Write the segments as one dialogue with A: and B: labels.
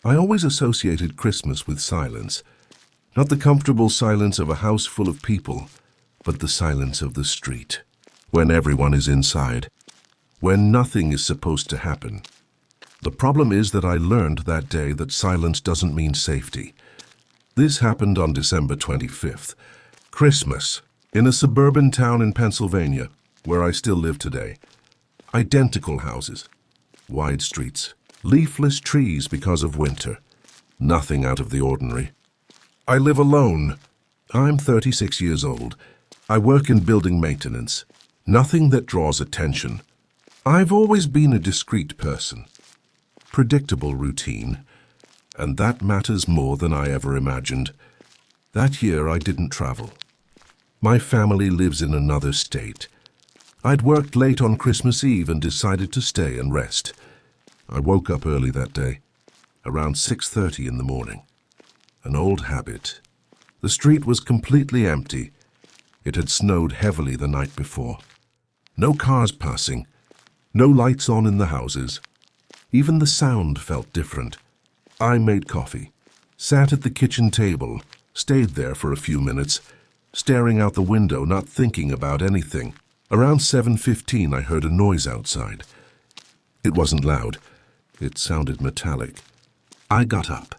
A: I always associated Christmas with silence. Not the comfortable silence of a house full of people, but the silence of the street, when everyone is inside, when nothing is supposed to happen. The problem is that I learned that day that silence doesn't mean safety. This happened on December 25th, Christmas, in a suburban town in Pennsylvania, where I still live today. Identical houses, wide streets, leafless trees because of winter. Nothing out of the ordinary. I live alone. I'm 36 years old. I work in building maintenance. Nothing that draws attention. I've always been a discreet person. Predictable routine. And that matters more than I ever imagined. That year I didn't travel. My family lives in another state. I'd worked late on Christmas Eve and decided to stay and rest. I woke up early that day, around 6:30 in the morning. An old habit. The street was completely empty. It had snowed heavily the night before. No cars passing, no lights on in the houses. Even the sound felt different. I made coffee, sat at the kitchen table, stayed there for a few minutes, staring out the window, not thinking about anything. Around 7:15, I heard a noise outside. It wasn't loud. It sounded metallic. I got up,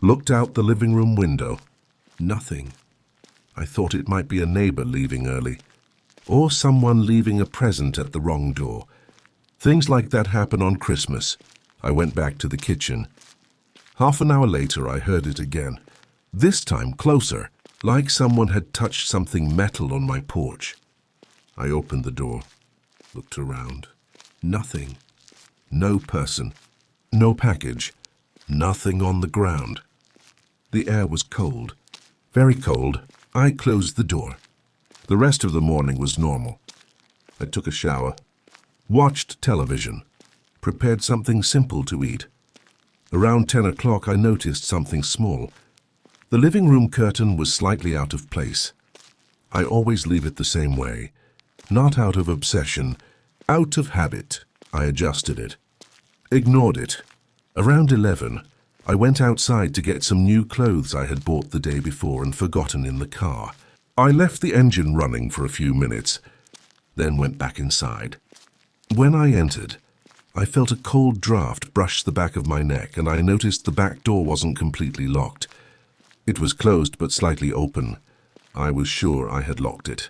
A: looked out the living room window. Nothing. I thought it might be a neighbor leaving early, or someone leaving a present at the wrong door. Things like that happen on Christmas. I went back to the kitchen. Half an hour later, I heard it again. This time closer, like someone had touched something metal on my porch. I opened the door, looked around. Nothing. No person. No package. Nothing on the ground. The air was cold. Very cold. I closed the door. The rest of the morning was normal. I took a shower, watched television, prepared something simple to eat. Around 10 o'clock, I noticed something small. The living room curtain was slightly out of place. I always leave it the same way. Not out of obsession, out of habit. I adjusted it. Ignored it. Around 11, I went outside to get some new clothes I had bought the day before and forgotten in the car. I left the engine running for a few minutes, then went back inside. When I entered, I felt a cold draft brush the back of my neck, and I noticed the back door wasn't completely locked. It was closed but slightly open. I was sure I had locked it,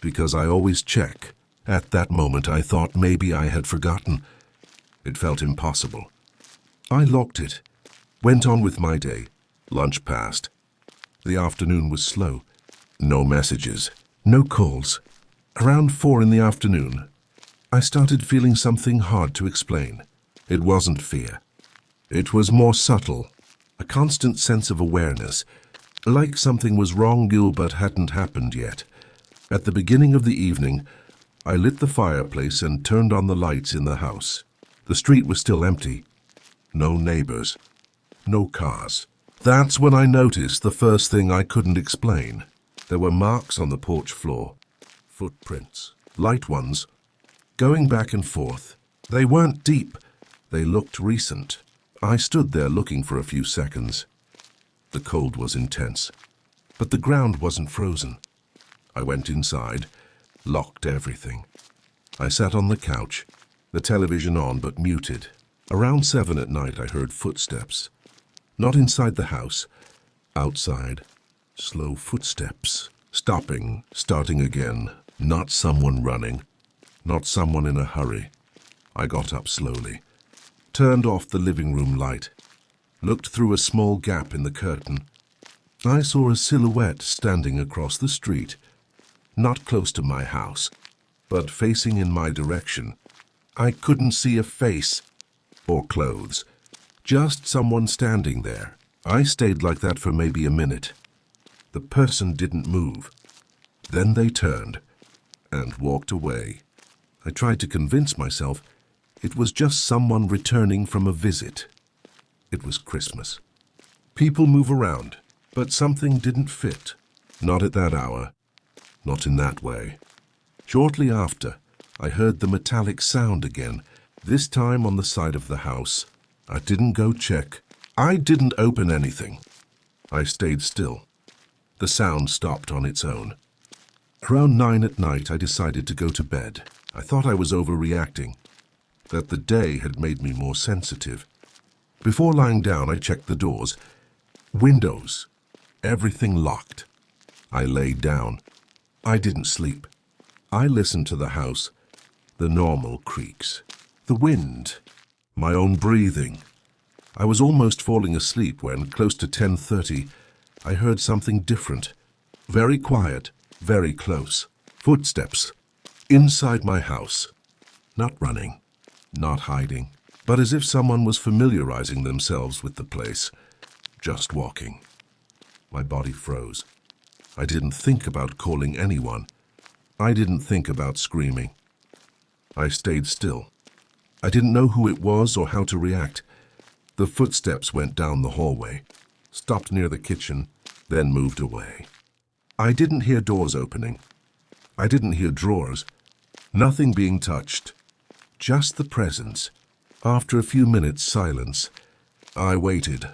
A: because I always check. At that moment, I thought maybe I had forgotten. It felt impossible. I locked it, went on with my day. Lunch passed. The afternoon was slow. No messages, no calls. Around 4 in the afternoon, I started feeling something hard to explain. It wasn't fear. It was more subtle, a constant sense of awareness, like something was wrong but hadn't happened yet. At the beginning of the evening, I lit the fireplace and turned on the lights in the house. The street was still empty. No neighbors. No cars. That's when I noticed the first thing I couldn't explain. There were marks on the porch floor. Footprints. Light ones. Going back and forth. They weren't deep. They looked recent. I stood there looking for a few seconds. The cold was intense, but the ground wasn't frozen. I went inside, locked everything. I sat on the couch, the television on but muted. Around 7 at night, I heard footsteps. Not inside the house, outside. Slow footsteps, stopping, starting again. Not someone running. Not someone in a hurry. I got up slowly, turned off the living room light, looked through a small gap in the curtain. I saw a silhouette standing across the street, not close to my house, but facing in my direction. I couldn't see a face or clothes, just someone standing there. I stayed like that for maybe a minute. The person didn't move. Then they turned and walked away. I tried to convince myself it was just someone returning from a visit. It was Christmas. People move around, but something didn't fit. Not at that hour, not in that way. Shortly after, I heard the metallic sound again, this time on the side of the house. I didn't go check. I didn't open anything. I stayed still. The sound stopped on its own. Around 9 at night, I decided to go to bed. I thought I was overreacting, that the day had made me more sensitive. Before lying down, I checked the doors, windows, everything locked. I laid down. I didn't sleep. I listened to the house, the normal creaks, the wind, my own breathing. I was almost falling asleep when, close to 10:30, I heard something different. Very quiet, very close. Footsteps. Inside my house. Not running, not hiding, but as if someone was familiarizing themselves with the place. Just walking. My body froze. I didn't think about calling anyone. I didn't think about screaming. I stayed still. I didn't know who it was or how to react. The footsteps went down the hallway, stopped near the kitchen, then moved away. I didn't hear doors opening. I didn't hear drawers. Nothing being touched. Just the presence. After a few minutes' silence, I waited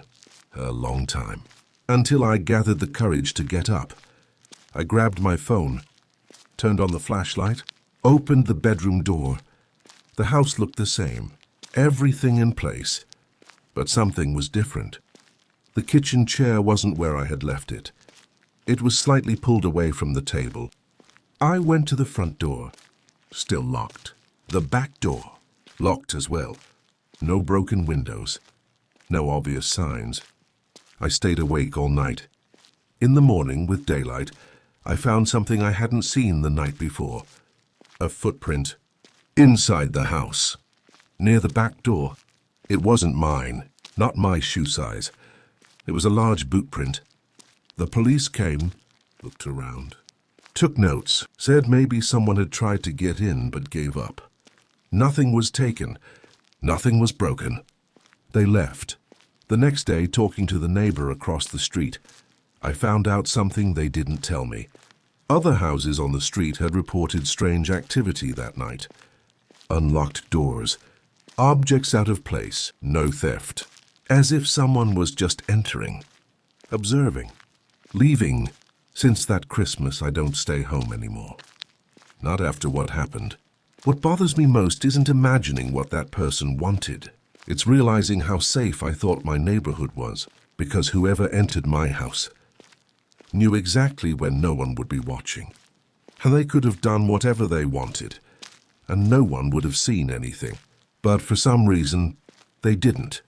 A: a long time, until I gathered the courage to get up. I grabbed my phone, turned on the flashlight, opened the bedroom door. The house looked the same, everything in place, but something was different. The kitchen chair wasn't where I had left it. It was slightly pulled away from the table. I went to the front door, still locked. The back door, locked as well. No broken windows, no obvious signs. I stayed awake all night. In the morning, with daylight, I found something I hadn't seen the night before. A footprint. Inside the house. Near the back door. It wasn't mine, not my shoe size. It was a large boot print. The police came, looked around, took notes, said maybe someone had tried to get in but gave up. Nothing was taken. Nothing was broken. They left. The next day, talking to the neighbor across the street, I found out something they didn't tell me. Other houses on the street had reported strange activity that night. Unlocked doors, objects out of place, no theft. As if someone was just entering, observing, leaving. Since that Christmas, I don't stay home anymore. Not after what happened. What bothers me most isn't imagining what that person wanted. It's realizing how safe I thought my neighborhood was, because whoever entered my house knew exactly when no one would be watching. And they could have done whatever they wanted, and no one would have seen anything. But for some reason, they didn't.